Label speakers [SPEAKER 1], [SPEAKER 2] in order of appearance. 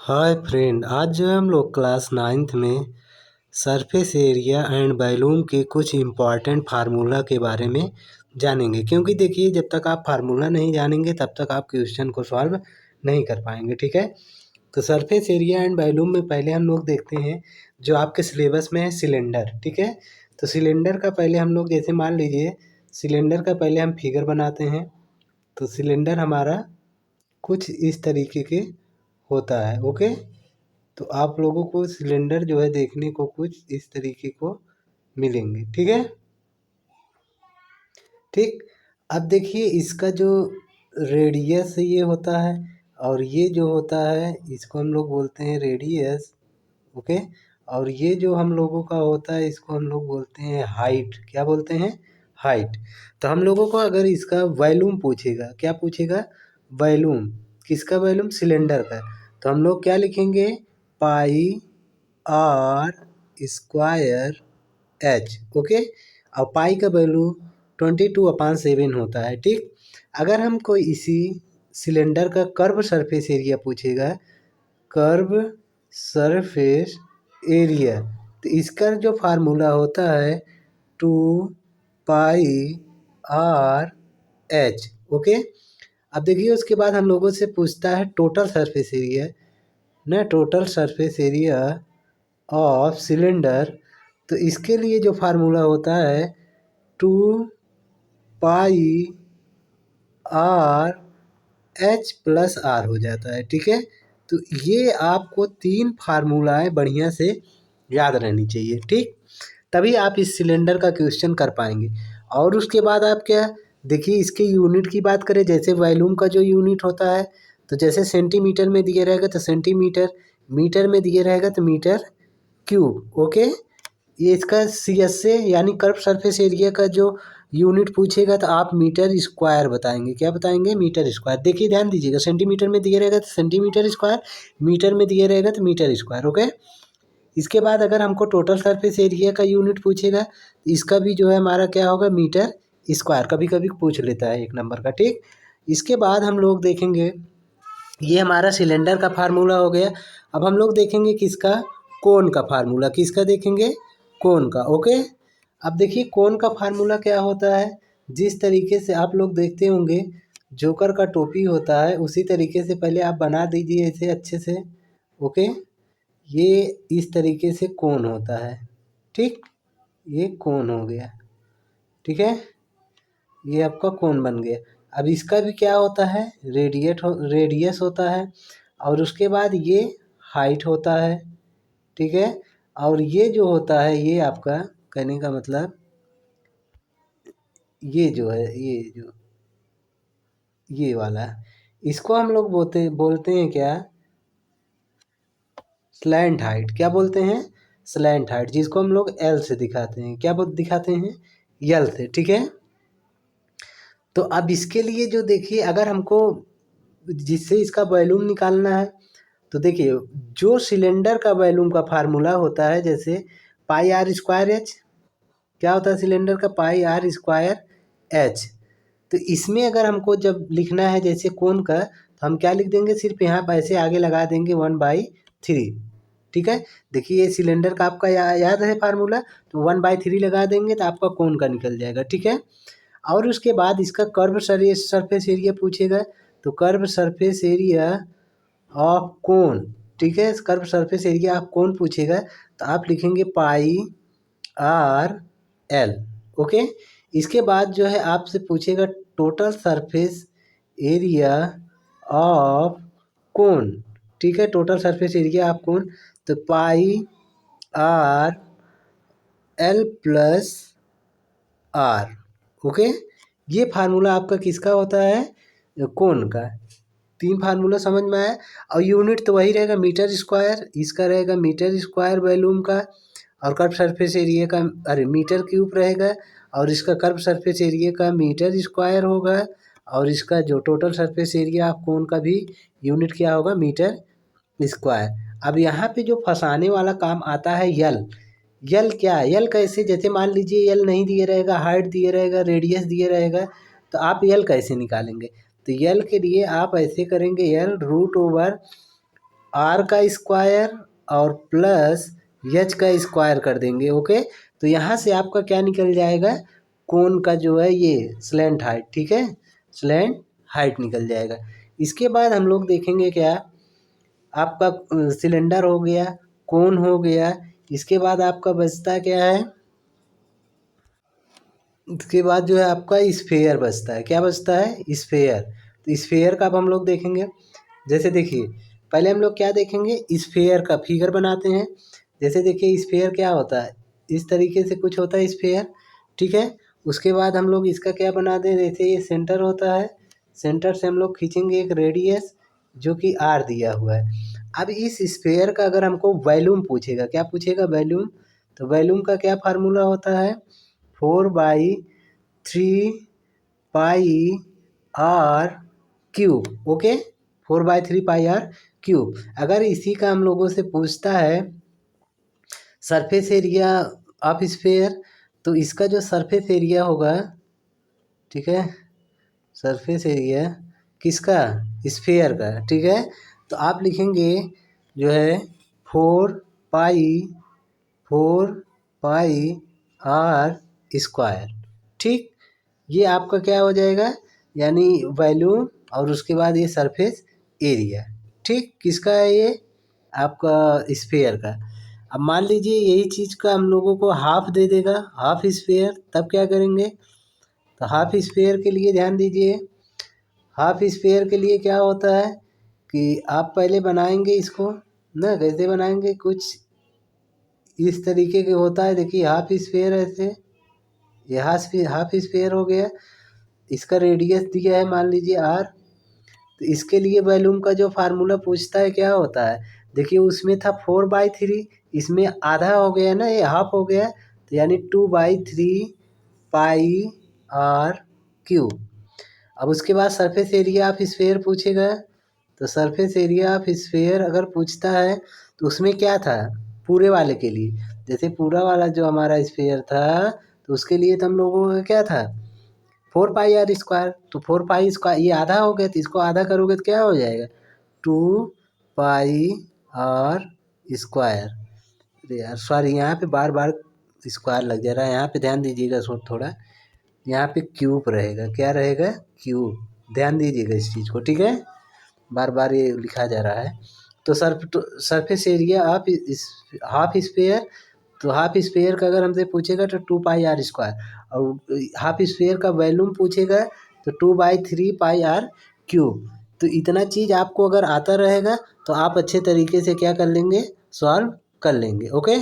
[SPEAKER 1] Hi friend, आज जो है हम लोग क्लास 9th में सरफेस एरिया एंड वॉल्यूम के कुछ इम्पॉर्टेंट फार्मूला के बारे में जानेंगे। क्योंकि देखिए, जब तक आप फार्मूला नहीं जानेंगे तब तक आप क्वेश्चन को सॉल्व नहीं कर पाएंगे। ठीक है, तो सरफेस एरिया एंड वॉल्यूम में पहले हम लोग देखते हैं जो आपके सिलेबस में है सिलेंडर। ठीक है, तो सिलेंडर का पहले हम लोग, जैसे मान लीजिए सिलेंडर का पहले हम फिगर बनाते हैं। तो सिलेंडर हमारा कुछ इस तरीके के होता है। ओके, तो आप लोगों को सिलेंडर जो है देखने को कुछ इस तरीके को मिलेंगे। ठीक है, ठीक। अब देखिए, इसका जो रेडियस ये होता है और ये जो होता है इसको हम लोग बोलते हैं रेडियस। ओके, और ये जो हम लोगों का होता है इसको हम लोग बोलते हैं हाइट। क्या बोलते हैं? हाइट। तो हम लोगों को अगर इसका वॉल्यूम पूछेगा, क्या पूछेगा? वॉल्यूम। किसका वॉल्यूम? सिलेंडर का। तो हम लोग क्या लिखेंगे? पाई आर स्क्वायर एच। ओके, और पाई का वैल्यू 22/7 होता है। ठीक, अगर हमको इसी सिलेंडर का कर्व सरफेस एरिया पूछेगा, कर्व सरफेस एरिया, तो इसका जो फार्मूला होता है 2πr/h। ओके, अब देखिए उसके बाद हम लोगों से पूछता है टोटल सरफेस एरिया ना, total surface area of cylinder. तो इसके लिए जो फार्मूला होता है 2πr/h+r हो जाता है। ठीक है, तो ये आपको 3 फार्मूलाएं बढ़िया से याद रहनी चाहिए। ठीक, तभी आप इस सिलेंडर का क्वेश्चन कर पाएंगे। और उसके बाद आप क्या देखिए, इसके यूनिट की बात करें, जैसे वॉल्यूम का जो यूनिट होता है, तो जैसे सेंटीमीटर में दिया रहेगा तो सेंटीमीटर, मीटर में दिया रहेगा तो मीटर क्यूब। ओके, ये इसका CSA यानी कर्व सरफेस एरिया का जो यूनिट पूछेगा तो आप मीटर स्क्वायर बताएंगे। क्या बताएंगे? Metre square. देखिए ध्यान दीजिएगा, सेंटीमीटर में दिया रहेगा तो सेंटीमीटर स्क्वायर, मीटर में दिया रहेगा तो मीटर स्क्वायर। ओके, इसके बाद अगर हमको टोटल सरफेस एरिया का यूनिट पूछेगा तो इसका भी जो है हमारा क्या होगा? Metre square. कभी कभी पूछ लेता है 1 नंबर का। ठीक, इसके बाद हम लोग देखेंगे, ये हमारा सिलेंडर का फार्मूला हो गया। अब हम लोग देखेंगे किसका? कोन का फार्मूला। किसका देखेंगे? कोन का। ओके, अब देखिए कोन का फार्मूला क्या होता है। जिस तरीके से आप लोग देखते होंगे जोकर का टोपी होता है, उसी तरीके से पहले आप बना दीजिए इसे अच्छे से। ओके, ये इस तरीके से कोन होता है। ठीक, ये कोन हो गया। ठीक है, ये आपका कोन बन गया। अब इसका भी क्या होता है? रेडियस होता है, और उसके बाद ये हाइट होता है। ठीक है, और ये जो होता है ये आपका, कहने का मतलब ये जो है, ये वाला, इसको हम लोग बोलते हैं क्या? Slant height. क्या बोलते हैं? स्लैंट हाइट, जिसको हम लोग L से दिखाते हैं। क्या दिखाते हैं? L से। ठीक है, तो अब इसके लिए जो देखिए, अगर हमको जिससे इसका वॉल्यूम निकालना है, तो देखिए जो सिलेंडर का वॉल्यूम का फार्मूला होता है, जैसे πr²h। क्या होता है सिलेंडर का? πr²h। तो इसमें अगर हमको जब लिखना है जैसे कोन का, तो हम क्या लिख देंगे? सिर्फ यहाँ पैसे आगे लगा देंगे 1/3। ठीक है, देखिए ये सिलेंडर का आपका याद है फार्मूला, तो 1/3 लगा देंगे तो आपका कोन का निकल जाएगा। ठीक है, और उसके बाद इसका कर्व सरफेस एरिया पूछेगा, तो कर्व सरफेस एरिया ऑफ कोन। ठीक है, कर्व सरफेस एरिया ऑफ कोन पूछेगा तो आप लिखेंगे πr/l। ओके, इसके बाद जो है आपसे पूछेगा टोटल सरफेस एरिया ऑफ कोन। ठीक है, टोटल सरफेस एरिया ऑफ कोन, तो πr/l+r। ओके, ये फार्मूला आपका किसका होता है? कोन का। 3 फार्मूला समझ में आया। और यूनिट तो वही रहेगा मीटर स्क्वायर, इसका रहेगा मीटर स्क्वायर वॉल्यूम का, और कर्व सरफेस एरिया का मीटर क्यूब रहेगा, और इसका कर्व सरफेस एरिया का मीटर स्क्वायर होगा, और इसका जो total surface area of cone का भी यूनिट क्या होगा? Metre square. अब यहाँ पे जो फंसाने वाला काम आता है यल। यल क्या है? यल कैसे? जैसे मान लीजिए यल नहीं दिए रहेगा, हाइट दिए रहेगा, रेडियस दिए रहेगा, तो आप यल कैसे निकालेंगे? तो यल के लिए आप ऐसे करेंगे, यल √/, आर का स्क्वायर और प्लस एच का स्क्वायर कर देंगे। ओके, तो यहाँ से आपका क्या निकल जाएगा, कोन का जो है ये स्लैंट हाइट, ठीक है, स्लैंट हाइट निकल जाएगा। इसके बाद हम लोग देखेंगे क्या, आपका सिलेंडर हो गया, कोन हो गया, इसके बाद आपका बचता क्या है, इसके बाद जो है आपका स्फेयर बचता है। क्या बचता है, स्फेयर। तो स्फेयर का अब हम लोग देखेंगे। जैसे देखिए, पहले हम लोग क्या देखेंगे, स्फेयर का फिगर बनाते हैं। जैसे देखिए स्फेयर क्या होता है, इस तरीके से कुछ होता है स्फेयर, ठीक है। उसके बाद हम लोग इसका क्या बनाते हैं, जैसे ये सेंटर होता है, सेंटर से हम लोग खींचेंगे एक रेडियस जो कि आर दिया हुआ है। अब इस स्फेयर का अगर हमको वॉल्यूम पूछेगा, क्या पूछेगा, वॉल्यूम, तो वॉल्यूम का क्या फार्मूला होता है, 4/3 pi r cube. Okay, 4/3 pi r cube. अगर इसी का हम लोगों से पूछता है सरफेस एरिया ऑफ स्फेयर, तो इसका जो सरफेस एरिया होगा, ठीक है, सरफेस एरिया किसका, स्फेयर का, ठीक है, तो आप लिखेंगे जो है 4 पाई आर ठीक। ये आपका क्या हो जाएगा, यानी वॉल्यूम और उसके बाद ये सरफेस एरिया, ठीक, किसका है ये, आपका स्फेयर का। अब मान लीजिए यही चीज़ का हम लोगों को हाफ दे देगा, हाफ स्फेयर, तब क्या करेंगे, तो हाफ स्फेयर के लिए ध्यान दीजिए, हाफ स्फेयर के लिए क्या होता है कि आप पहले बनाएंगे इसको ना, कैसे बनाएंगे, कुछ इस तरीके के होता है। देखिए हाफ स्फेयर ऐसे, ये हाफ स्फेयर हो गया, इसका रेडियस दिया है मान लीजिए आर। तो इसके लिए वॉल्यूम का जो फार्मूला पूछता है क्या होता है, देखिए उसमें था 4/3, इसमें आधा हो गया ना, ये हाफ हो गया, तो यानी 2/3 पाई आर क्यूब। अब उसके बाद सरफेस एरिया ऑफ स्फेयर पूछेगा, तो सरफेस एरिया ऑफ स्फेयर अगर पूछता है तो उसमें क्या था, पूरे वाले के लिए, जैसे पूरा वाला जो हमारा स्फेयर था, तो उसके लिए तो हम लोगों का क्या था, 4 पाई आर स्क्वायर। तो 4 पाई स्क्वायर ये आधा हो गया, तो इसको आधा करोगे तो क्या हो जाएगा, 2 पाई आर स्क्वायर। अरे यार सॉरी, यहाँ पे बार बार स्क्वायर लग जा रहा है, यहाँ पे ध्यान दीजिएगा थोड़ा, यहाँ पे क्यूब रहेगा, क्या रहेगा, क्यूब, ध्यान दीजिएगा इस चीज़ को, ठीक है, बार बार ये लिखा जा रहा है। तो surface area of half sphere, तो हाफ स्फेयर का अगर हमसे पूछेगा तो 2 पाई आर स्क्वायर, और हाफ स्फेयर का वॉल्यूम पूछेगा तो 2/3 पाई आर क्यूब। तो इतना चीज़ आपको अगर आता रहेगा तो आप अच्छे तरीके से क्या कर लेंगे, सॉल्व कर लेंगे। ओके।